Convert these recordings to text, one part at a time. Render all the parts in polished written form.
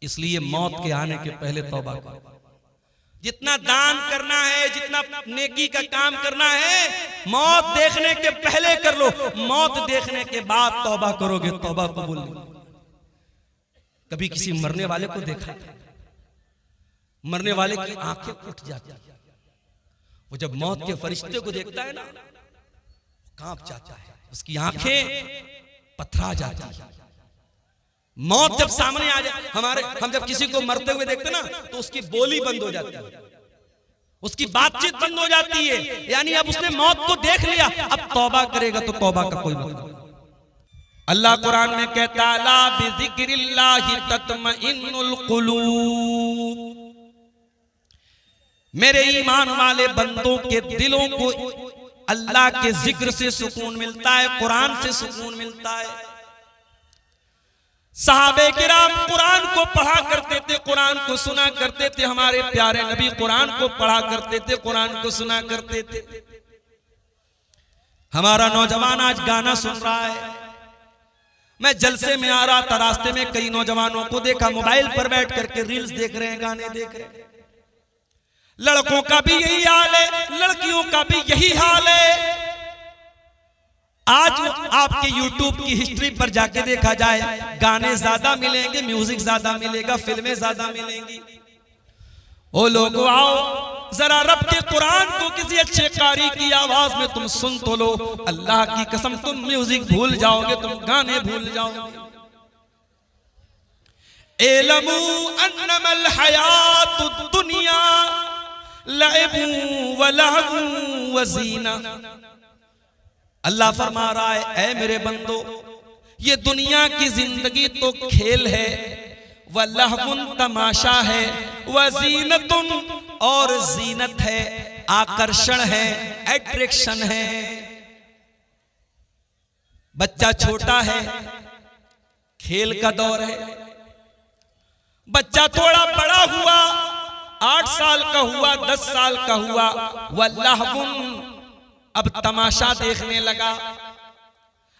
इसलिए मौत के आने के पहले तौबा करो। जितना दान करना है, जितना नेकी का काम करना है, मौत देखने के पहले कर लो। मौत देखने के बाद तौबा करोगे, तौबा कबूल नहीं। कभी किसी मरने वाले को देखा? मरने वाले की आंखें उठ जाती है। वो जब मौत के फरिश्ते को देखता है ना, कांप जाता है, उसकी आंखें पथरा जाती है। मौत जब सामने आ जाए, हम जब किसी को मरते हुए देखते ना, तो उसकी बोली बंद हो जाती है, उसकी बातचीत बंद हो जाती है। यानी अब उसने मौत को देख लिया, अब तौबा करेगा तो तौबा का कोई मतलब नहीं। अल्लाह कुरान में कहता है, ला बिज़िक्रिल्लाहि तत्मइन्नुल कुलूब। मेरे ईमान वाले बंदों के दिलों को अल्लाह के जिक्र से सुकून मिलता है, कुरान से सुकून मिलता है। सहाबे किराम कुरान को पढ़ा करते थे, कुरान को सुना करते थे। हमारे प्यारे नबी कुरान को पढ़ा करते थे, कुरान को सुना करते थे। हमारा नौजवान आज गाना सुन रहा है। मैं जलसे में आ रहा था, रास्ते में कई नौजवानों को देखा मोबाइल पर बैठ करके रील्स देख रहे हैं, गाने देख रहे हैं। लड़कों का भी यही हाल है, लड़कियों का भी यही हाल है। आज आपके YouTube की हिस्ट्री पर जाके देखा जाए, गाने ज्यादा मिलेंगे, म्यूजिक ज्यादा मिलेगा, फिल्में ज्यादा मिलेंगी। ओ लोगों, आओ जरा रब के कुरान को किसी अच्छे कारी की आवाज में तुम सुन तो लो। अल्लाह की कसम, तुम म्यूजिक भूल जाओगे, तुम गाने भूल जाओगे। एलमू अन्नमल हयातुद दुनिया लइबु व लहवु व ज़ीना। अल्लाह फरमा रहा है, ऐ मेरे बंदो, ये दुनिया की जिंदगी तो खेल है, व लहवुन तमाशा है, व ज़ीनतुन और जीनत है, आकर्षण है, एट्रैक्शन है। बच्चा छोटा है, खेल का दौर है। बच्चा थोड़ा बड़ा हुआ, 8 साल का हुआ, 10 साल का हुआ, व लहवुन, अब तमाशा देखने लगा,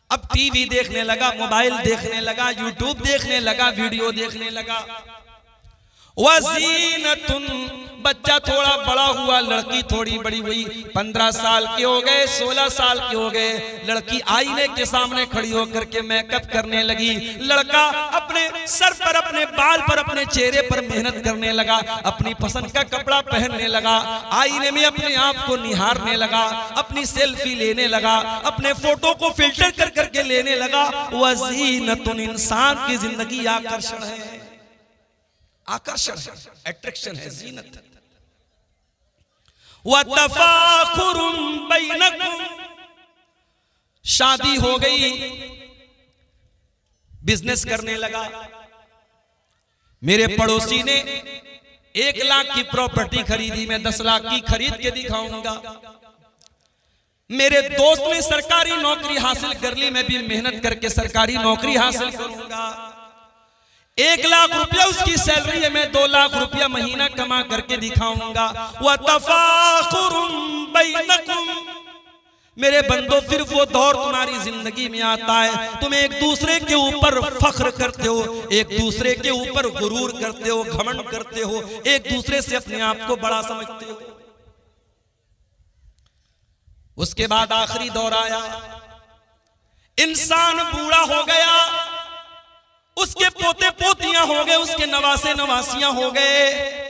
अब टीवी देखने लगा, मोबाइल देखने लगा, यूट्यूब देखने लगा, वीडियो देखने लगा। वज़ीनतुन, बच्चा थोड़ा बड़ा हुआ, लड़की थोड़ी बड़ी हुई, 15 साल के हो गए, 16 साल के हो गए। लड़की आईने के सामने खड़ी होकर के मेकअप करने लगी। लड़का अपने सर पर, अपने बाल पर, अपने चेहरे पर मेहनत करने लगा, अपनी पसंद का कपड़ा पहनने लगा, आईने में अपने आप को निहारने लगा, अपनी सेल्फी लेने लगा, अपने फोटो को फिल्टर कर करके लेने लगा। वज़ीनतुन, इंसान की जिंदगी आकर्षण है, आकर्षण है, एट्रैक्शन है, जीनत है। व तफाखुरुन बैनकुम, शादी हो गई, बिजनेस करने लगा। मेरे पड़ोसी ने 1 लाख की प्रॉपर्टी खरीदी, मैं 10 लाख की खरीद के दिखाऊंगा। मेरे दोस्त ने सरकारी नौकरी हासिल कर ली, मैं भी मेहनत करके सरकारी नौकरी हासिल करूंगा। 1 लाख रुपया उसकी सैलरी है, मैं 2 लाख रुपया महीना कमा करके दिखाऊंगा। व तफाखुरुन बैनकुम, मेरे बंदो, फिर वो दौर तुम्हारी जिंदगी में आता है, तुम एक दूसरे के ऊपर फख्र करते हो, एक दूसरे के ऊपर गुरूर करते हो, घमंड करते हो, एक दूसरे से अपने आप को बड़ा समझते हो। उसके बाद आखिरी दौर आया, इंसान बूढ़ा हो गया, उसके पोते पोतियां हो गए, उसके नवासे नवासियां हो गए।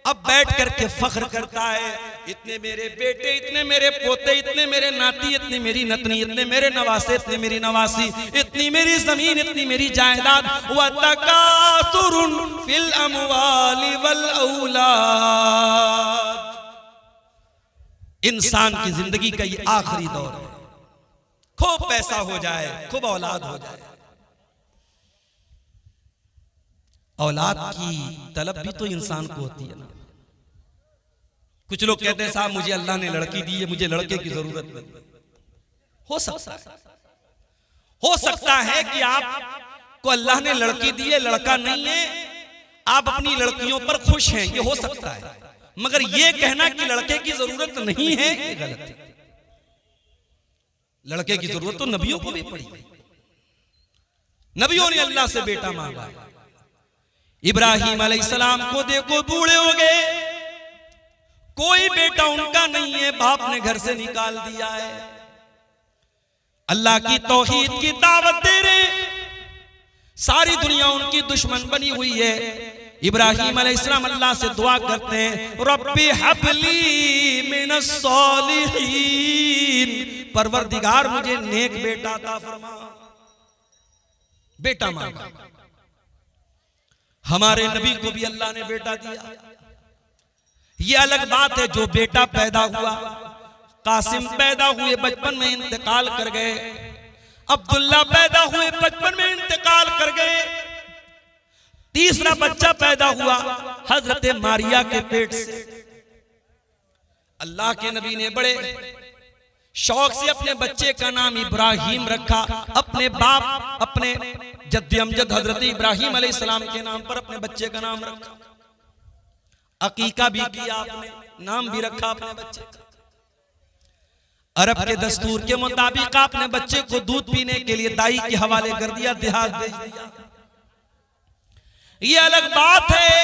अब बैठ करके फख्र करता है, इतने मेरे बेटे, इतने मेरे पोते, इतने मेरे नाती, इतनी मेरी नतनी, इतने मेरे नवासे, इतनी मेरी नवासी, इतनी मेरी जमीन, इतनी मेरी जायदाद। व तकासुरुन फिल अमवाली वल औलाद, इंसान की जिंदगी का ये आखिरी दौर है। खूब पैसा हो जाए, खूब औलाद हो जाए। औलाद की तलब भी तो इंसान को होती है ना। कुछ लोग कहते हैं, साहब मुझे अल्लाह ने लड़की दी है, मुझे लड़के की जरूरत नहीं। हो सकता है कि आपको अल्लाह ने लड़की दी है, लड़का नहीं है, आप अपनी लड़कियों पर खुश हैं, ये हो सकता है। मगर ये कहना कि लड़के की जरूरत नहीं है, ये गलत है। लड़के की जरूरत तो नबियों को भी पड़ी, नबियों ने अल्लाह से बेटा मांगा। इब्राहिम अलैहिस्सलाम को देखो, बूढ़े हो गए, कोई बेटा उनका नहीं है, बाप ने घर से निकाल दिया है। अल्लाह की तौहीद की दावत दे रहे, सारी दुनिया उनकी दुश्मन बनी हुई है। इब्राहिम अलैहिस्सलाम अल्लाह से दुआ करते हैं, रब्बी हबली मिनस सालिहीन, परवरदिगार मुझे नेक बेटा अता फरमा। बेटा मांगा। हमारे नबी को भी अल्लाह ने बेटा दिया। ये अलग बात है जो बेटा पैदा हुआ, कासिम पैदा हुए बचपन में इंतकाल कर गए, अब्दुल्ला पैदा हुए बचपन में इंतकाल कर गए, तीसरा बच्चा पैदा हुआ हजरत मारिया के पेट से। अल्लाह के नबी ने बड़े शौक से अपने बच्चे का नाम इब्राहिम रखा, अपने बाप अपने जद्दी अमजद हजरत इब्राहिम अलैहिस्सलाम के नाम पर अपने बच्चे का नाम रखा। अकीका भी किया आपने, नाम भी रखा अपने बच्चे का। अरब के दस्तूर के मुताबिक आपने बच्चे को दूध पीने के लिए दाई के हवाले कर दिया, देहात भेज दिया। ये अलग बात है,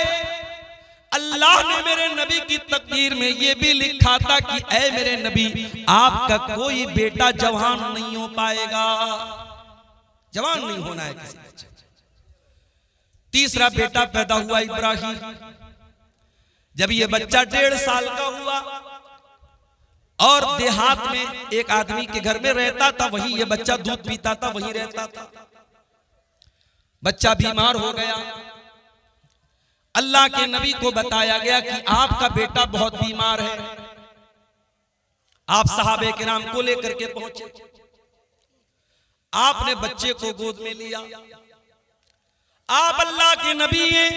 अल्लाह ने मेरे नबी की तकदीर में ये भी लिखा था कि ऐ मेरे नबी, आपका कोई बेटा जवान नहीं हो पाएगा, जवान नहीं होना है किसी बच्चे। तीसरा बेटा पैदा हुआ इब्राहिम। जब ये बच्चा 1.5 साल का हुआ और देहात में एक आदमी के घर में रहता था, वहीं ये बच्चा दूध पीता था, वहीं रहता था। बच्चा बीमार हो गया, अल्लाह के नबी को बताया गया कि आपका बेटा बहुत बीमार है। आप सहाबे किराम को लेकर के पहुंचे, आपने बच्चे को गोद में लिया। आप अल्लाह के नबी हैं,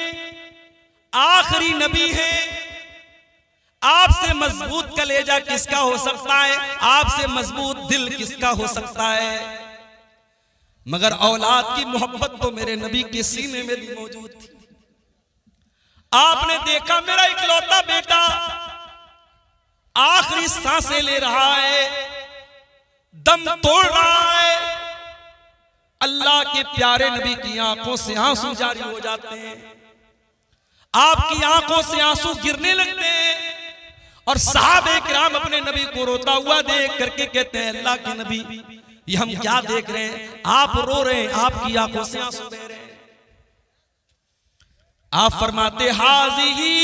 आखिरी नबी है, आपसे मजबूत कलेजा किसका हो सकता है, आपसे मजबूत दिल किसका हो सकता है। मगर औलाद की मोहब्बत तो मेरे नबी के सीने में भी मौजूद थी। आपने देखा मेरा इकलौता बेटा आखिरी सांसें ले रहा है, दम तोड़ रहा है। अल्लाह के प्यारे नबी की आंखों से आंसू जारी हो जाते हैं, आपकी आंखों से आंसू गिरने लगते हैं और सहाबे किराम अपने नबी को रोता हुआ देख करके कहते हैं, अल्लाह के नबी ये हम क्या देख रहे हैं, आप रो रहे हैं, आपकी आंखों से आंसू बह रहे हैं। आप फरमाते, हाज़िही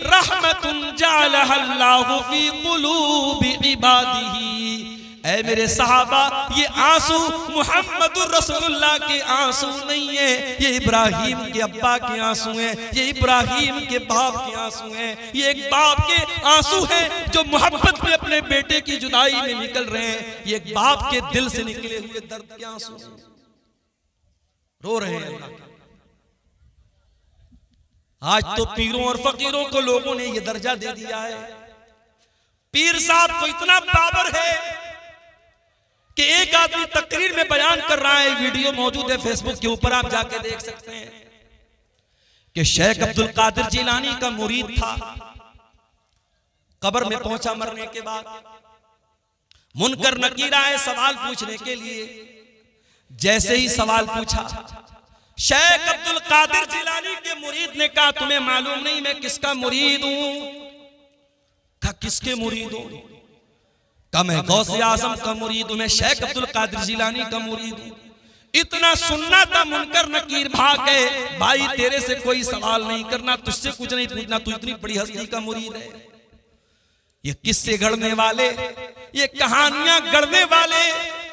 रहमतुन जअलहल्लाहु फी कुलूबि इबादिही, ऐ मेरे सहाबा ये आंसू मुहम्मदुर रसूलुल्लाह के आंसू नहीं है, ये इब्राहिम के अब्बा के आंसू हैं, ये इब्राहिम के बाप के आंसू हैं, ये एक बाप के आंसू हैं जो मोहब्बत में अपने बेटे की जुदाई में निकल रहे हैं। ये एक बाप के दिल से निकले हुए दर्द के आंसू रो रहे हैं। आज तो पीरों और फकीरों को लोगों ने यह दर्जा दे दिया है। पीर साहब को इतना पावर है कि एक आदमी तकरीर में बयान कर रहा है, वीडियो मौजूद है फेसबुक के ऊपर, आप जाके देख सकते हैं, कि शेख अब्दुल कादिर जिलानी का मुरीद था, कब्र में पहुंचा मरने के बाद, मुनकर नकीर आए सवाल पूछने के लिए। जैसे ही सवाल पूछा, शेख अब्दुल कादिर जिलानी के मुरीद ने कहा, तुम्हें मालूम नहीं मैं किसका मुरीद हूं? कहा किसके मुरीद हूं? कहा मैं गौसे आजम का मुरीद हूं, मैं शेख अब्दुल कादिर जिलानी का मुरीद हूं। इतना सुनना था, मुनकर नकीर भाग गए, भाई तेरे से कोई सवाल नहीं करना, तुझसे कुछ नहीं पूछना, तू इतनी बड़ी हस्ती का मुरीद है। ये किस्से गढ़ने वाले, ये कहानियां गढ़ने वाले,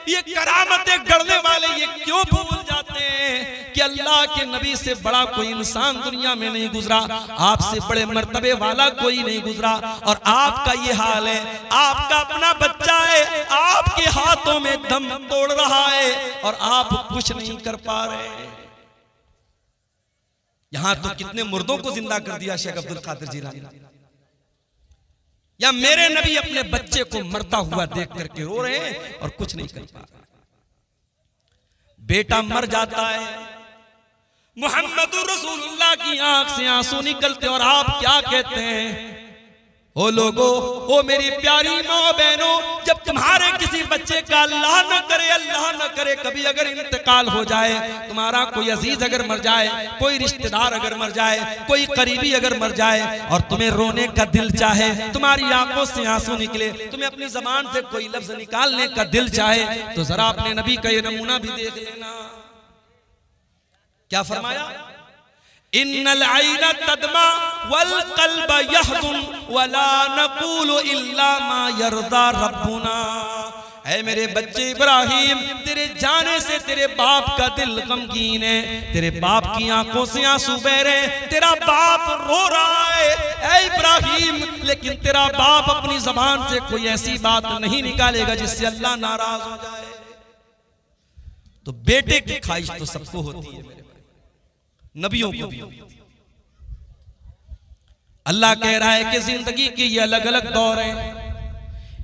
ये करामतें गढ़ने वाले ये क्यों भूल जाते हैं कि अल्लाह के नबी से बड़ा कोई इंसान दुनिया में नहीं गुजरा, आपसे बड़े मर्तबे वाला कोई नहीं गुजरा। और आपका ये हाल है, आपका अपना बच्चा है, आपके हाथों में दम तोड़ रहा है और आप कुछ नहीं कर पा रहे। यहां तो कितने मुर्दों को जिंदा कर दिया शेख अब्दुल कादिर जिलानी, या मेरे नबी अपने बच्चे को मरता हुआ देख करके रो रहे हैं और कुछ नहीं कर पा रहे। बेटा मर जाता है, मुहम्मदुर रसूलुल्लाह की आंख से आंसू निकलते और आप क्या कहते हैं, ओ लोगो, ओ मेरी प्यारी माँ बहनों, जब तुम्हारे किसी बच्चे का अल्लाह न करे कभी अगर इंतकाल हो जाए, तुम्हारा कोई अजीज अगर मर जाए, कोई रिश्तेदार अगर मर जाए, कोई करीबी अगर मर जाए और तुम्हें रोने का दिल चाहे, तुम्हारी आंखों से आंसू निकले, तुम्हें अपनी जबान से कोई लफ्ज निकालने का दिल चाहे, तो जरा अपने नबी का ये नमूना भी देख लेना। क्या फरमाया? इन्नल आइना तदमा वल कल्ब यहज़ुन वला नक़ूलु इल्ला मा यर्दा रब्बुना। ऐ मेरे बच्चे इब्राहिम, तेरे जाने से तेरे बाप का दिल गमगीन है, तेरे बाप की आंखों से आंसू बह रहे, तेरा बाप रो रहा है ऐ इब्राहिम, लेकिन तेरा बाप अपनी जबान से कोई ऐसी बात नहीं निकालेगा जिससे अल्लाह नाराज हो जाए। तो बेटे की ख्वाहिश तो सबको होती है, नबियों को भी। अल्लाह कह रहा है कि जिंदगी के ये अलग अलग दौर हैं।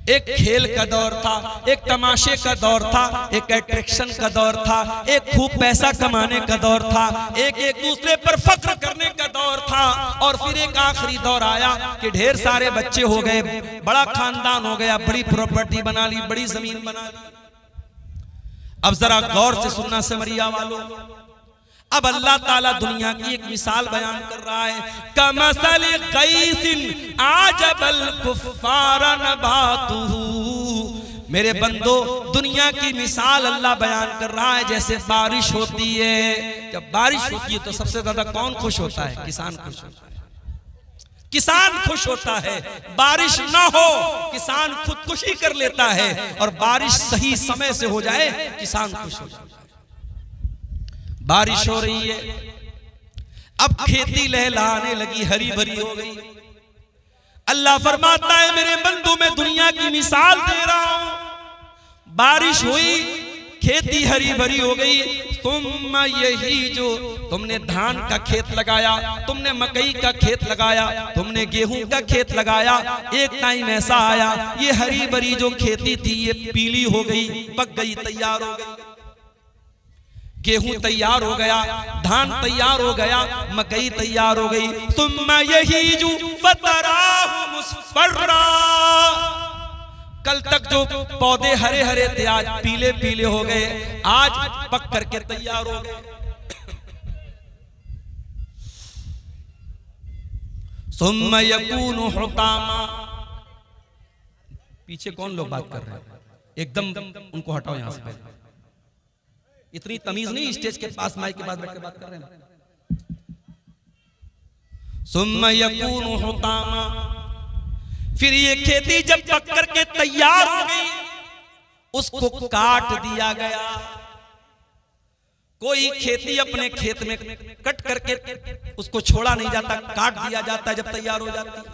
एक खेल का दौर था, एक तमाशे का दौर था, एक अट्रैक्शन का दौर था, एक खूब पैसा कमाने का दौर था, एक एक दूसरे पर फख्र करने का दौर था, और फिर एक आखिरी दौर आया कि ढेर सारे बच्चे हो गए, बड़ा खानदान हो गया, बड़ी प्रॉपर्टी बना ली, बड़ी जमीन बना ली। अब जरा गौर से सुनना समरिया वालों, अब अल्लाह ताला दुनिया की एक मिसाल बयान कर रहा है। कमसल गैसिन आजबल कुफ्फार नबातुहु। मेरे बंदो, दुनिया की मिसाल अल्लाह बयान कर रहा है जैसे बारिश होती है। जब बारिश होती है तो सबसे ज्यादा कौन खुश होता है? किसान खुश होता है। किसान खुश होता है। बारिश ना हो, किसान खुदकुशी कर लेता है, और बारिश सही समय से हो जाए, किसान खुश हो जाता है। बारिश हो रही है, अब खेती लहलहाने लगी, हरी भरी हो गई। अल्लाह फरमाता है मेरे बंदू, मैं दुनिया की मिसाल दे रहा हूं। बारिश हुई, खेती हरी भरी हो गई। तुम यही जो तुमने धान का खेत लगाया, तुमने मकई का खेत लगाया, तुमने गेहूं का खेत लगाया, एक टाइम ऐसा आया ये हरी भरी जो खेती थी ये पीली हो गई, पक गई, तैयार हो गई। गेहूं तैयार हो गया, धान तैयार हो गया, मकई तैयार हो गई। तुम यही जो फतराहु मुस्फर्रा, कल तक जो पौधे हरे हरे थे आज पीले पीले हो गए, आज पक करके तैयार हो गए। सुम्मा यकूनु हुतामा। पीछे कौन लोग बात कर रहे हैं? एकदम उनको हटाओ यहां से। इतनी तमीज नहीं, स्टेज के पास माइक के पास बैठ के बात कर रहे हैं। सुम्मा यकूनु हुतामा। फिर ये खेती जब पक करके तैयार हो गई, उसको काट दिया गया। कोई खेती अपने खेत में कट करके उसको छोड़ा नहीं जाता, काट दिया जाता है जब तैयार हो जाती है।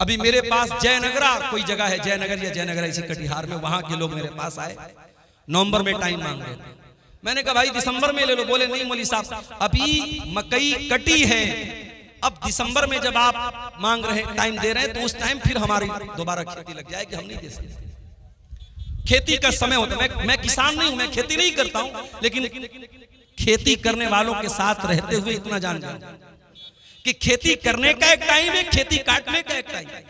अभी मेरे पास जयनगरा कोई जगह है, जयनगर या जयनगरा इसी कटिहार में, वहां के लोग मेरे पास आए, नवंबर में टाइम मांग रहे थे। मैंने कहा भाई दिसंबर में ले लो। बोले नहीं मौलवी साहब, अभी मकई कटी है, अब दिसंबर में जब आप मांग रहे टाइम दे रहे हैं तो उस टाइम फिर हमारी दोबारा खेती लग जाएगी, हम नहीं दे सकते। खेती का समय होता है। मैं किसान नहीं हूं, मैं खेती नहीं करता हूं, लेकिन खेती करने वालों के साथ रहते हुए इतना जान कि खेती करने का एक टाइम है, खेती काटने का एक टाइम है।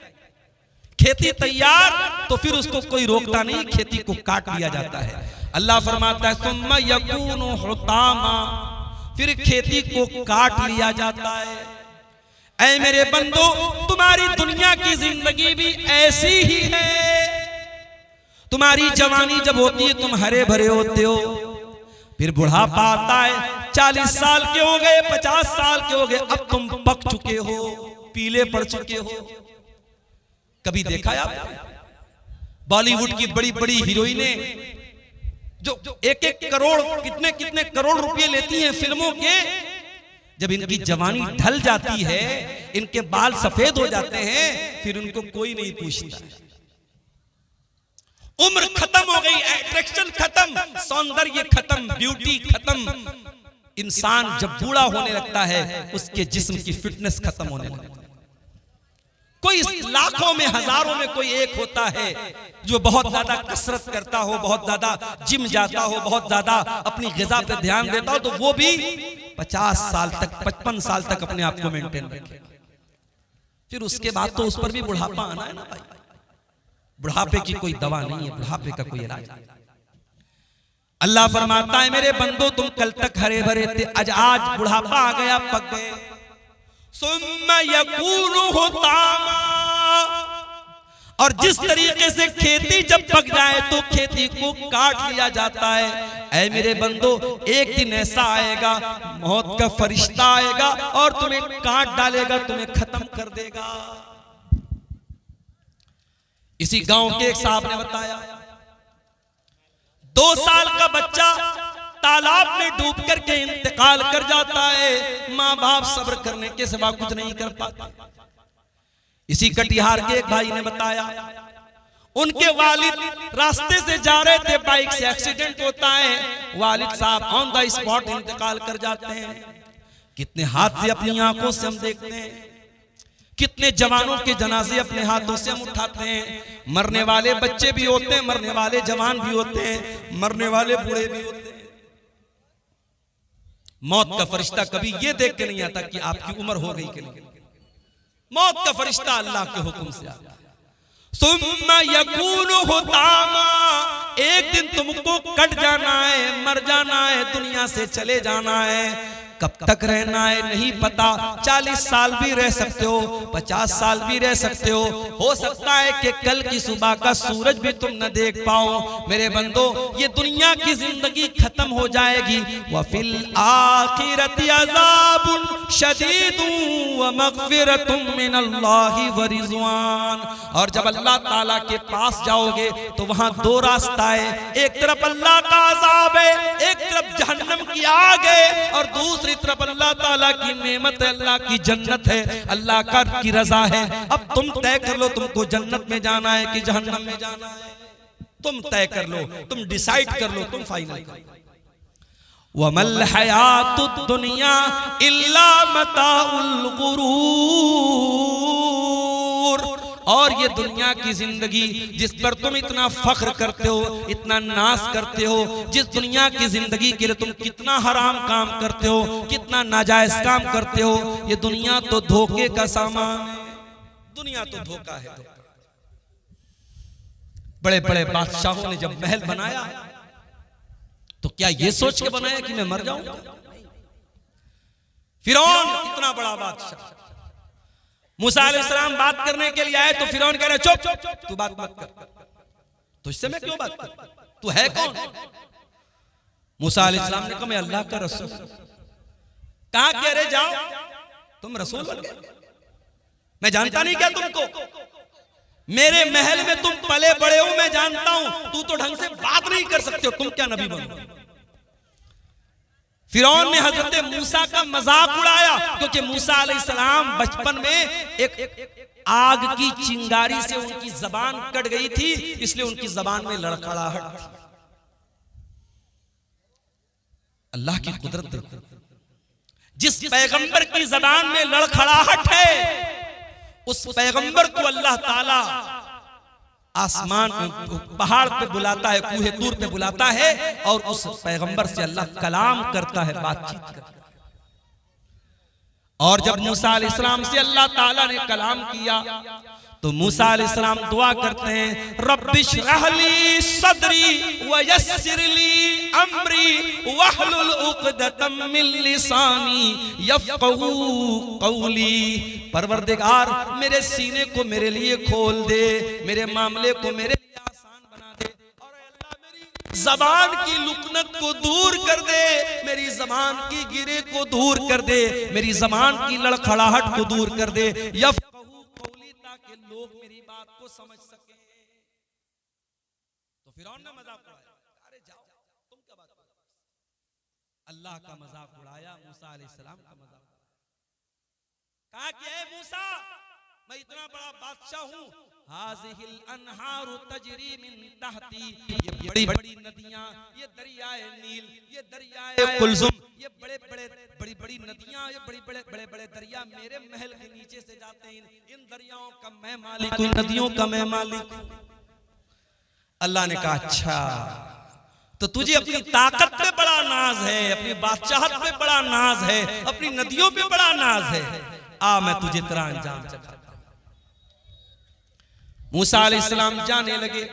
खेती तैयार तो फिर उसको कोई रोकता नहीं, खेती को काट लिया जाता है। अल्लाह फरमाता है सुम्मा यकूनु हुतामा, फिर खेती को काट लिया जाता है। ऐ मेरे बंदो, तुम्हारी दुनिया की जिंदगी भी ऐसी ही है। तुम्हारी जवानी जब होती है तुम हरे भरे होते हो, फिर बुढ़ापा आता है, 40 साल के हो गए, 50 साल के हो गए, अब तुम पक चुके हो, पीले पड़ चुके हो। कभी देखा आप बॉलीवुड की बड़ी बड़ी हीरोइनें जो एक एक करोड़ कितने कितने करोड़ रुपए लेती हैं फिल्मों के, जब इनकी जवानी ढल जाती है, इनके बाल सफेद हो जाते हैं, फिर उनको कोई नहीं पूछता। उम्र खत्म हो गई, अट्रैक्शन खत्म, सौंदर्य खत्म, ब्यूटी खत्म। इंसान जब बूढ़ा होने लगता है उसके जिस्म की फिटनेस खत्म होने लगती है। कोई लाखों में हजारों में कोई एक होता है जो बहुत ज्यादा कसरत करता हो, बहुत ज्यादा जिम जाता हो, बहुत ज्यादा अपनी ग़िज़ा पे ध्यान देता हो, तो वो भी 50 साल तक 55 साल तक अपने आप को मेंटेन रखे। फिर उसके बाद तो उस पर भी बुढ़ापा आना है ना भाई। बुढ़ापे की कोई दवा नहीं है, बुढ़ापे का कोई इलाज नहीं। अल्लाह फरमाता है मेरे बंदो तुम कल तक हरे भरे थे, आज बुढ़ापा आ गया, पक गए। सुम्मा यकूनु हुतामा, और जिस तरीके से खेती जब पक जाए तो खेती को काट लिया जाता है। ऐ मेरे बंदो एक दिन ऐसा आएगा, मौत का फरिश्ता आएगा और तुम्हें काट डालेगा, तुम्हें खत्म कर देगा। इसी गांव के एक साहब ने बताया 2 साल का बच्चा तालाब में डूब करके इंतकाल कर जाता है, माँ बाप सब्र करने के सिवा कुछ नहीं कर पाता। इसी कटिहार के एक भाई ने बताया उनके वालिद रास्ते से जा रहे थे, बाइक से एक्सीडेंट होता है, वालिद साहब ऑन द स्पॉट इंतकाल कर जाते हैं। कितने हादसे अपनी आंखों से हम देखते हैं, कितने जवानों के जनाजे अपने हाथों से हम उठाते हैं। मरने वाले बच्चे भी होते हैं, मरने वाले जवान भी होते हैं, मरने वाले बूढ़े भी होते हैं। मौत का फरिश्ता कभी ये देख के नहीं आता कि आपकी उम्र हो गई कि नहीं। मौत का फरिश्ता अल्लाह के हुक्म से आता है। सुम्मा यकूनु हुतामा, एक दिन तुमको कट जाना है, मर जाना है, दुनिया से चले जाना है। कब तक रहना है नहीं पता, 40 साल भी रह सकते हो, 50 साल भी रह सकते हो सकता है कि कल की सुबह का सूरज भी तुम न देख पाओ। मेरे बंदो ये दुनिया की जिंदगी खत्म हो जाएगी। वफिल आखिरति अज़ाबुन शदीदुन व मग़फ़िरतुम मिनल्लाहि व रिज़वान, और जब अल्लाह ताला के पास जाओगे तो वहां 2 रास्ता है, एक तरफ अल्लाह का अज़ाब है, एक तरफ जहन्नम की आग है, और दूसरी तरफ अल्लाह ताला की नेमत है, अल्लाह की जन्नत है, अल्लाह का की रजा है। अब तुम तय कर लो तुमको जन्नत में जाना है कि जहन्नम में जाना है। तुम तय कर लो, तुम डिसाइड कर लो, तुम फाइनल कर लो। वमल हयातुद दुनिया इल्ला मताउल गुरूर, और ये दुनिया की जिंदगी जिस पर तुम इतना फख्र करते हो, इतना नाज करते हो, जिस दुनिया की जिंदगी के लिए तुम कितना हराम काम करते हो, कितना नाजायज काम करते हो, ये दुनिया तो धोखे का सामान है। दुनिया तो धोखा है। बड़े बड़े बादशाहों ने जब महल बनाया तो क्या ये सोच के बनाया कि मैं मर जाऊंगा? फिरौन इतना बड़ा बादशाह, मूसा अलैहिस्सलाम बात करने के लिए आए तो फिरौन कह रहे चुप, तू बात मत कर, तुझसे मैं क्यों बात कर, तू है कौन? मूसा अलैहिस्सलाम ने कहा मैं अल्लाह का रसूल। कहा कह रहे जाओ, तुम रसूल बन गए, मैं जानता नहीं क्या तुमको, मेरे महल में तुम पले बड़े हो, मैं जानता हूं, तू तो ढंग से बात नहीं कर सकते हो, तुम क्या नबी बनो? फिरौन ने हजरत मूसा का मजाक उड़ाया, क्योंकि मूसा अलैहिस्सलाम बचपन में एक आग की चिंगारी से उनकी जबान कट गई थी, इसलिए उनकी जबान में लड़खड़ाहट थी। अल्लाह की कुदरत देखो, जिस पैगंबर की जबान में लड़खड़ाहट है उस पैगंबर को अल्लाह ताला आसमान पहाड़ पे बुलाता है, कूहे तूर पे बुलाता है, और उस पैगंबर से अल्लाह कलाम करता है, बातचीत करता है। और जब मूसा अलैहिस्सलाम से अल्लाह ताला ने कलाम किया तो मूसा अलैहिस्सलाम दुआ करते हैं, रब्बिश्रह ली सदरी व यस्सिर ली अमरी वहलुल उक़दतम मिन लिसानी यफ़क़हू क़ौली। परवरदिगार मेरे सीने को मेरे लिए खोल दे, मेरे मामले को मेरे लिए आसान बना दे, और अल्लाह मेरी जबान की लुकनत को दूर कर दे, मेरी जबान की गिरे को दूर कर दे, मेरी जबान की लड़खड़ाहट को दूर कर दे, यफ़क़हू क़ौली, ताकि लोग मेरी बात को समझ सके। तो फिरौन ने मजाक उड़ाया, अरे जाओ तुम क्या बात कर, अल्लाह का मजाक उड़ाया, मूसा अलैहिस्सलाम का मजाक। कहा कि ऐ मूसा मैं इतना बड़ा बादशाह हूं, हाज़िहिल अनहारु तजरी मिन तहती, ये बड़ी बड़ी नदियां, ये दरियाए नील, ये दरियाए कुलजुम, ये बड़े बड़े बड़ी बड़ी नदियां, ये बड़ी बड़े बड़े बड़े दरिया मेरे महल के नीचे से जाते हैं, इन दरियाओं का मैं मालिक हूं, नदियों का मैं मालिक हूं। अल्लाह ने कहा अच्छा, तो तुझे अपनी ताकत पे बड़ा नाज है, अपनी बादशाहत पे बड़ा नाज है, अपनी नदियों पे बड़ा नाज है, आ मैं तुझे तेरा अंजाम चखाता हूं। मूसा अलैहिस्सलाम जाने लगे,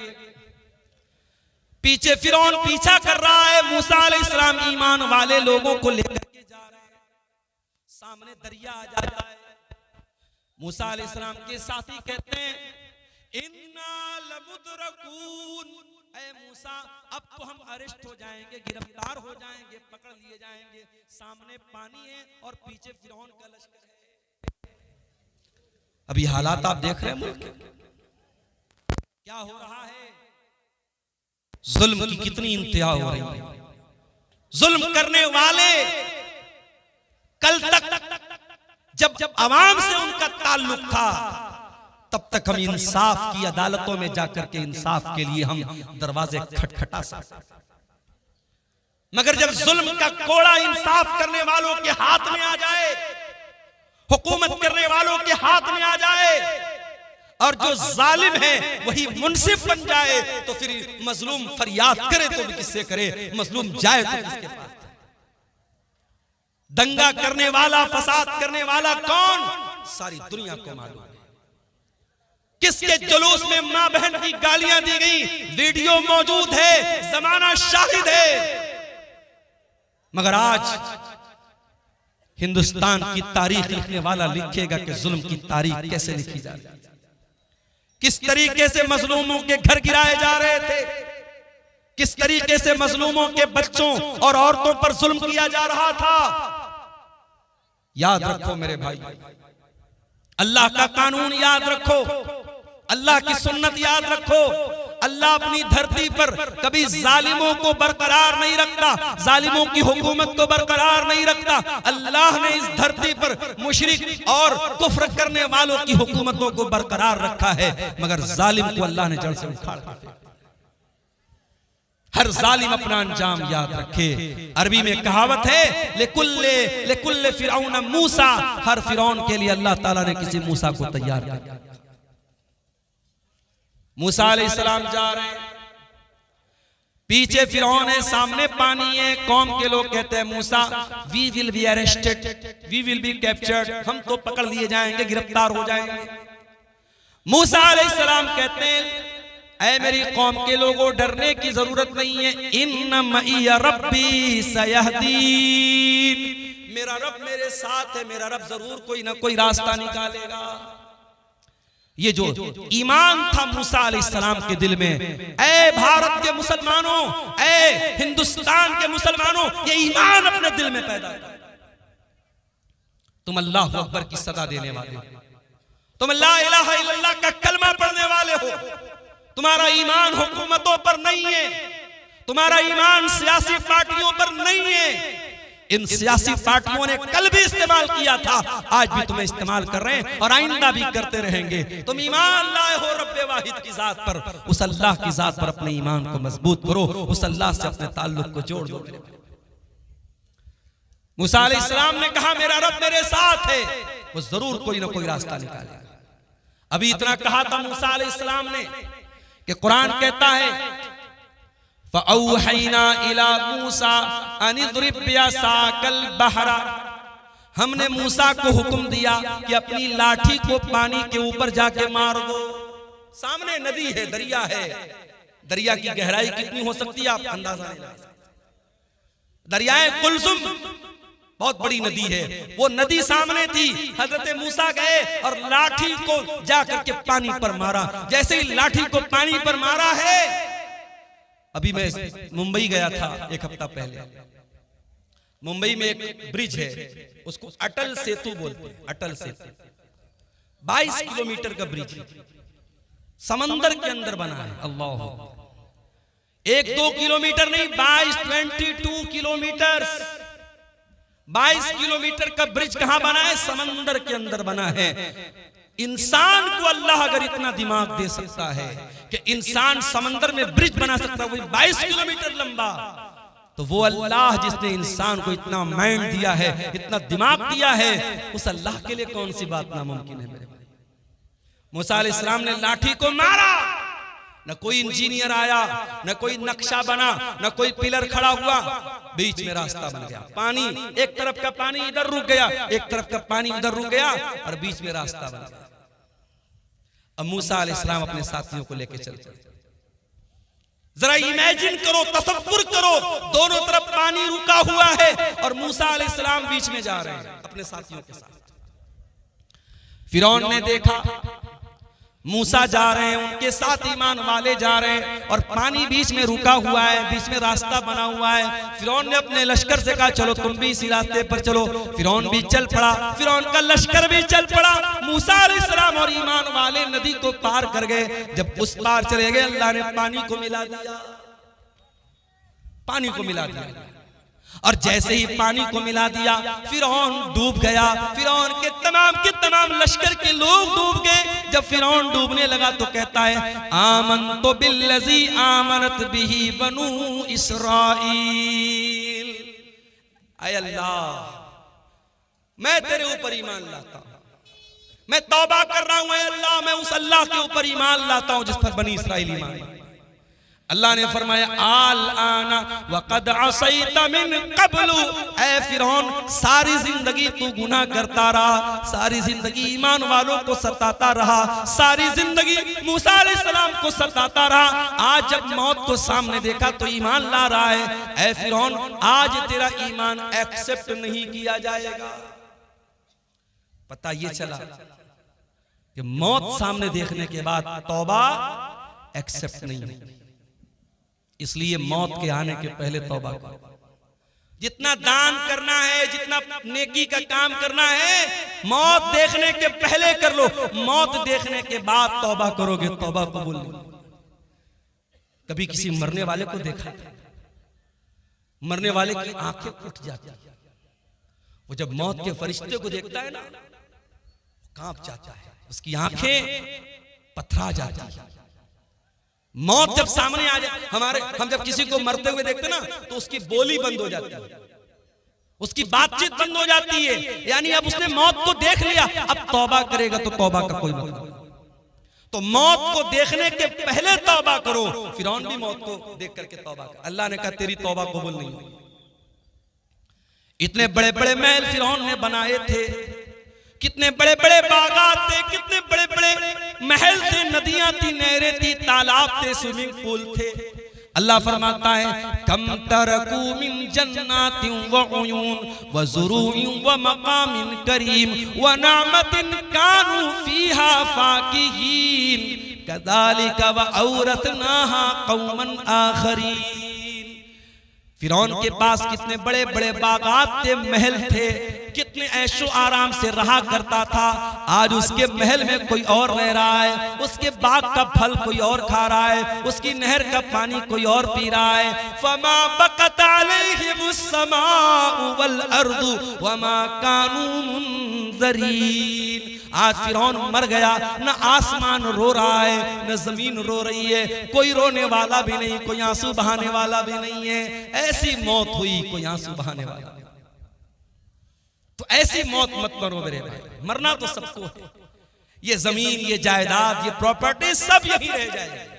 पीछे फिरौन पीछा कर रहा है। मूसा अलैहिस्सलाम ईमान वाले लोगों को लेकर के जा रहे हैं, सामने दरिया आ जाता है। मूसा अलैहिस्सलाम के साथी कहते हैं इन्ना लमुदरकून, ऐ मूसा अब तो हम अरेस्ट हो जाएंगे, गिरफ्तार हो जाएंगे, पकड़ लिए जाएंगे। सामने पानी है और पीछे फिरौन का लश्कर है। अभी हालात आप देख रहे हैं मुल्क क्या हो रहा है, जुल्म की कितनी इंतहा हो रही है। जुल्म करने वाले कल तक जब आवाम से उनका ताल्लुक था, तब तक हम इंसाफ की अदालतों में जाकर के इंसाफ के लिए हम दरवाजे खटखटा सकते, मगर जब जुल्म का कोड़ा इंसाफ करने वालों के हाथ में आ जाए, हुकूमत करने वालों के हाथ में आ जाए और जो जालिम है वही मुंसिफ बन जाए, तो फिर मजलूम फरियाद करे तो भी किससे करे, मजलूम जाए तो किसके पास। दंगा करने वाला, फसाद करने वाला कौन, सारी दुनिया को मालूम है। किसके जुलूस में मां बहन की गालियां दी गई, वीडियो मौजूद है, जमाना शाहिद है। मगर आज हिंदुस्तान की तारीख लिखने वाला लिखेगा कि जुल्म की तारीख कैसे लिखी जा रही है, किस तरीके से मजलूमों के घर गिराए जा रहे थे, किस तरीके से मजलूमों के बच्चों और औरतों पर जुल्म किया जा रहा था। याद रखो मेरे भाई, अल्लाह का कानून याद रखो, अल्लाह की सुन्नत याद रखो। अल्लाह अपनी धरती पर कभी जालिमों को बरकरार नहीं रखता, जालिमों की हुकूमत को बरकरार नहीं रखता। अल्लाह ने इस धरती पर मुशरिक और कुफ्र करने वालों की हुकूमतों को बरकरार रखा है, मगर जालिम को अल्लाह ने जड़ से उखाड़ दिया। हर जालिम अपना अंजाम याद रखे। अरबी में कहावत है लेकुल्ले फिरौन मूसा, हर फिरौन के लिए अल्लाह ताला ने किसी मूसा को तैयार किया। मूसा अलैहिस्सलाम जा रहे हैं, पीछे फिरौन है, सामने पानी है। कौम के लोग कहते हैं Musa we will be arrested, we will be captured, हम तो पकड़ लिए जाएंगे, गिरफ्तार हो जाएंगे। मूसा अलैहिस्सलाम कहते हैं ऐ मेरी कौम के लोगों, डरने की जरूरत नहीं है, इन्न मइया रब्बी सयहदीन, मेरा रब मेरे साथ है, मेरा रब जरूर कोई ना कोई रास्ता निकालेगा। ये जो ईमान था मूसा अलैहिस्सलाम के दिल में, ऐ भारत के मुसलमानों, ऐ हिंदुस्तान के मुसलमानों, ये ईमान अपने दिल में पैदा है। तुम अल्लाह अकबर की सदा देने वाले हो, तुम ला इलाहा इल्लल्लाह का कलमा पढ़ने वाले हो। तुम्हारा ईमान हुकूमतों पर नहीं है, तुम्हारा ईमान सियासी पार्टियों पर नहीं है। इन सियासी पार्टियों ने कल भी इस्तेमाल किया था, आज भी तुम्हें इस्तेमाल कर रहे हैं और आइंदा भी करते रहेंगे। तुम ईमान लाए हो रब्बे वाहिद की जात पर, उस अल्लाह की जात पर अपने ईमान को मजबूत करो, उस अल्लाह से अपने ताल्लुक को जोड़ दो। मूसा अलैहिस्सलाम ने कहा मेरा रब मेरे साथ है, वो जरूर कोई ना कोई रास्ता निकालेगा। अभी इतना कहा था मूसा अलैहिस्सलाम ने कि कुरान कहता है फ़अौहैना इला मूसा अन इज़रिब बिअसाकल बहरा, हमने मूसा को हुक्म दिया कि अपनी लाठी को पानी के ऊपर जाके मार दो। सामने नदी है, दरिया है, दरिया की गहराई कितनी हो सकती है आप अंदाजा नहीं लगा सकते। दरियाए कुलसुम बहुत बड़ी नदी है, वो नदी सामने थी। हजरत मूसा गए और लाठी को जाकर के पानी पर मारा। जैसे ही लाठी को पानी पर मारा है, अभी मैं मुंबई गया था एक हफ्ता पहले, मुंबई में एक ब्रिज है, उसको अटल सेतु बोलते हैं। अटल सेतु 22 किलोमीटर का ब्रिज समंदर के अंदर बना है। अल्लाह, 1-2 किलोमीटर नहीं, 22 किलोमीटर, 22 किलोमीटर का ब्रिज कहां बना है? समंदर के अंदर बना है। इंसान को अल्लाह अगर इतना दिमाग दे सकता है कि इंसान समंदर में ब्रिज बना सकता है, वही 22 किलोमीटर लंबा, तो वो अल्लाह जिसने इंसान को इतना माइंड दिया है, इतना दिमाग दिया है, उस अल्लाह के लिए कौन सी बात नामुमकिन है मेरे भाई। मूसा अलैहिस्सलाम ने लाठी को मारा, न कोई इंजीनियर आया, न कोई नक्शा बना, न कोई पिलर खड़ा हुआ, बीच में रास्ता बन गया। पानी, एक तरफ का पानी इधर रुक गया, एक तरफ का पानी इधर रुक गया और बीच में रास्ता बन गया। अब मूसा अलैहिस्सलाम अपने साथियों को लेकर चल पड़े। जरा इमेजिन करो, तसव्वुर करो, दोनों तरफ पानी रुका हुआ है और मूसा अलैहिस्सलाम बीच में जा रहे हैं अपने साथियों के साथ। फिरौन ने देखा मूसा जा रहे हैं, उनके साथ ईमान वाले जा रहे हैं और पानी बीच में रुका हुआ है, बीच में रास्ता बना हुआ है। फिरौन ने अपने लश्कर से कहा चलो तुम भी इसी रास्ते पर चलो। फिरौन भी चल पड़ा, फिरौन का लश्कर भी चल पड़ा। मूसा अलैहिस्सलाम और ईमान वाले नदी को पार कर गए। जब उस पार चले गए, अल्लाह ने पानी को मिला दिया, पानी को मिला दिया। और जैसे ही पानी को मिला दिया, फिरौन डूब गया। फिरौन के तमाम लश्कर के लोग डूब गए। जब फिरौन डूबने लगा तो कहता है आमनतु बिल्लज़ी आमनत बिही बनु इस्राईल। ऐ अल्लाह, मैं तेरे ऊपर ईमान लाता हूं, मैं तौबा कर रहा हूं। ऐ अल्लाह, मैं उस अल्लाह के ऊपर ईमान लाता हूं जिस पर बनी इस्राईल ईमान लाता। अल्लाह ने फरमाया आल आना वक़द असैता मिन क़ब्लु। ऐ फिरौन, सारी जिंदगी तू गुनाह करता रहा, सारी जिंदगी ईमान वालों को सताता रहा, सारी जिंदगी मूसा अलैहिस्सलाम को सताता रहा। आज जब मौत को सामने देखा तो ईमान ला रहा है। ऐ फिरौन, आज तेरा ईमान एक्सेप्ट नहीं किया जाएगा। पता ये चला कि मौत सामने देखने के बाद तौबा एक्सेप्ट नहीं है। इसलिए मौत के आने के पहले तौबा करो। जितना दान करना है, जितना नेकी का काम करना है, मौत देखने के पहले कर लो। मौत देखने के बाद तौबा करोगे, तौबा कबूल नहीं। कभी किसी मरने वाले को देखा, मरने वाले की आंखें फूट जाती है। वो जब मौत के फरिश्ते को देखता है ना, कांप जाता है, उसकी आंखें पथरा जाती है। मौत जब सामने आ जाए, हम जब किसी को मरते हुए देखते ना तो उसकी बोली बंद हो जाती है, उसकी बातचीत बंद हो जाती है। यानी अब उसने मौत को देख लिया, अब तौबा करेगा तो तौबा का कोई मतलब नहीं। तो मौत को देखने के पहले तौबा करो। फिरौन भी मौत को देख करके तौबा कर, अल्लाह ने कहा तेरी तौबा कबूल नहीं हुई। इतने बड़े बड़े महल फिरौन ने बनाए थे, कितने बड़े बड़े बागात थे, कितने बड़े बड़े महल थे, नदियां थी, नहरें थी, तालाब थे, स्विमिंग पूल थे। अल्लाह फरमाता है कम तरकू मिन जन्नातिन व उयून व ज़ुरूइन व मकामिन करीम व नअमतिन कानू फीहा फाकिहीन कज़ालिका व औरथनाहा कौमन आखरीन। फिरौन के पास कितने बड़े बड़े बागात थे, महल थे, कितने ऐशो आराम से रहा करता था। आज उसके महल में कोई और रह रहा है, उसके बाग का फल कोई और खा रहा है, उसकी नहर का पानी कोई और पी रहा है। फमा बकत अलैहिमुस समाउ वल अर्दु वमा कानू मुनज़रीन। आज फिरौन मर गया, न आसमान रो रहा है, न जमीन रो रही है, कोई रोने वाला भी नहीं, कोई आंसू बहाने वाला भी नहीं है। ऐसी मौत हुई, कोई आंसू बहाने वाला। तो ऐसी मौत मत मरो मेरे भाई, मरना तो सबको है। ये जमीन, ये जायदाद, ये प्रॉपर्टी सब यही रह जाएगी।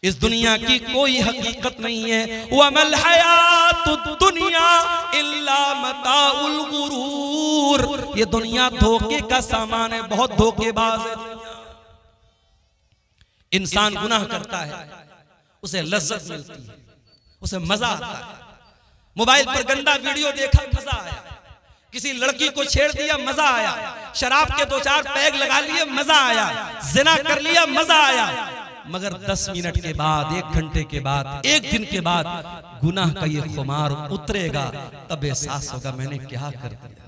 इस दुनिया की कोई हकीकत नहीं है। वमल हयातुद दुनिया इल्ला मताउल गुरूर। ये दुनिया धोखे का सामान है, बहुत धोखेबाज है दुनिया। इंसान गुनाह करता है, उसे लज्जत मिलती है, उसे मजा आता है। मोबाइल पर गंदा वीडियो देखा, मजा आया। किसी लड़की को छेड़ दिया, मजा आया। शराब के 2-4 पैग लगा लिए, मजा आया। जिना कर लिया, मजा आया। मगर 10 मिनट के बाद, 1 घंटे के बाद, 1 दिन के बाद गुनाह का ये खुमार उतरेगा, तब एहसास होगा मैंने क्या कर दिया,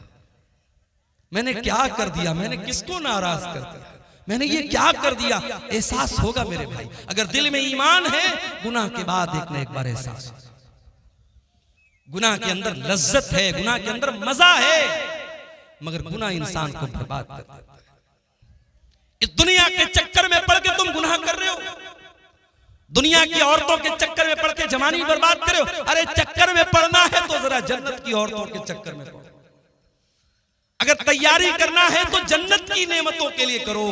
मैंने क्या कर दिया, मैंने किसको नाराज कर दिया, मैंने ये क्या कर दिया। एहसास होगा मेरे भाई। अगर दिल में ईमान है, गुनाह के बाद एक न एक बार एहसास। गुनाह के अंदर लज्जत है, गुनाह के अंदर मजा है, मगर गुनाह इंसान को बर्बाद कर देता है। इस दुनिया के चक्कर में पड़ के तुम गुनाह कर रहे हो, दुनिया की औरतों के चक्कर में पड़ के जवानी बर्बाद कर रहे हो। अरे चक्कर में पड़ना है तो जरा जन्नत की औरतों के चक्कर में पड़ो। अगर तैयारी करना है तो जन्नत की नेमतों के लिए करो।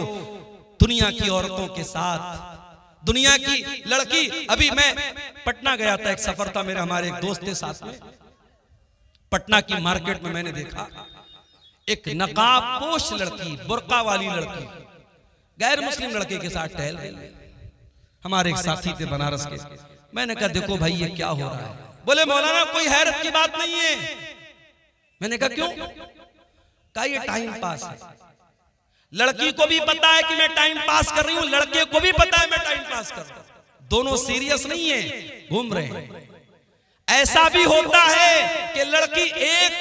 दुनिया की औरतों के साथ, दुनिया की लड़की। अभी मैं पटना गया था, एक सफर था मेरा, हमारे एक दोस्त थे साथ में। पटना की मार्केट में मैंने देखा एक नकाब पोश लड़की, बुर्का वाली लड़की, गैर मुस्लिम लड़के के साथ टहल रही। हमारे एक साथी थे बनारस के, मैंने कहा देखो भाई ये क्या हो रहा है। बोले मौलाना कोई हैरत की बात नहीं है। मैंने कहा क्यों? कहा ये टाइम पास है। लड़की को भी पता है कि मैं टाइम पास कर रही हूं, लड़के को भी पता है मैं टाइम पास कर रहा हूं, दोनों सीरियस नहीं है, घूम रहे हैं। ऐसा भी होता है कि लड़की एक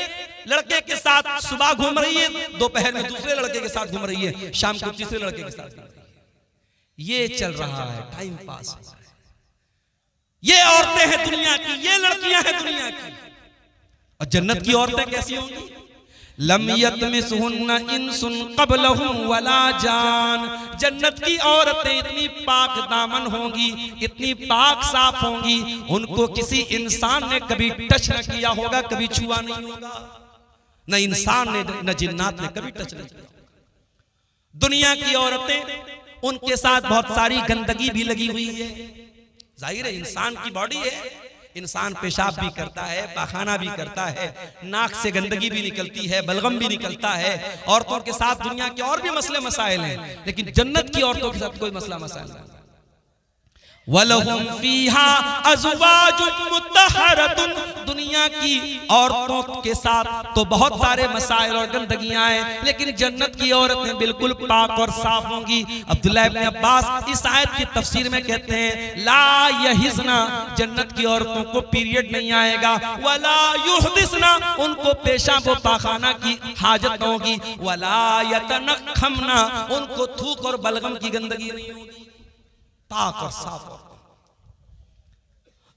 लड़के के साथ सुबह घूम रही है, दोपहर में दूसरे लड़के के साथ घूम रही है, शाम को तीसरे लड़के के साथ घूम रही है। ये चल रहा है, टाइम पास। ये औरतें हैं दुनिया की, ये लड़कियां हैं दुनिया की। और जन्नत की औरतें कैसी होंगी? लम यतमिसहुन्ना इंसुन क़ब्लहुम वला जान। जन्नत की औरतें इतनी पाक दामन होंगी, इतनी पाक साफ होंगी, उनको किसी इंसान ने कभी टच न किया होगा, कभी छुआ नहीं होगा। न इंसान ने न जिन्नात ने कभी टच नहीं किया। दुनिया की औरतें, उनके साथ बहुत सारी गंदगी भी लगी हुई है। जाहिर है इंसान की बॉडी है, इंसान पेशाब भी करता है, पाखाना भी करता है, नाक से गंदगी भी निकलती है, बलगम भी निकलता है। औरतों के साथ दुनिया के और भी मसले मसाइल हैं, लेकिन जन्नत की औरतों के साथ कोई मसला मसाइल नहीं। वलहुम फीहा अज़वाजुम मुत्तहरतुन। दुनिया की औरतों के साथ तो बहुत सारे मसाइल और गंदगियां हैं, लेकिन जन्नत की औरतें बिल्कुल पाक और साफ होंगी। अब्दुल्लाह इब्न अब्बास इस आयत की तफसीर में कहते हैं ला यहिज़ना, जन्नत की औरतों को पीरियड नहीं आएगा। वला युहदिसना, उनको पेशाब व पाखाना की हाजत न होगी। वला यतनखमना, उनको थूक और बलगम की गंदगी नहीं होगी, पाक और साफ।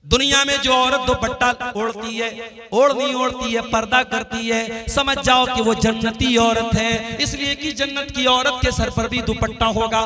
दुनिया में जो औरत दुपट्टा ओढ़ती है, ओढ़नी ओढ़ती है, पर्दा करती है, समझ जाओ कि वो जन्नती औरत है, इसलिए कि जन्नत की औरत के सर पर भी दुपट्टा होगा।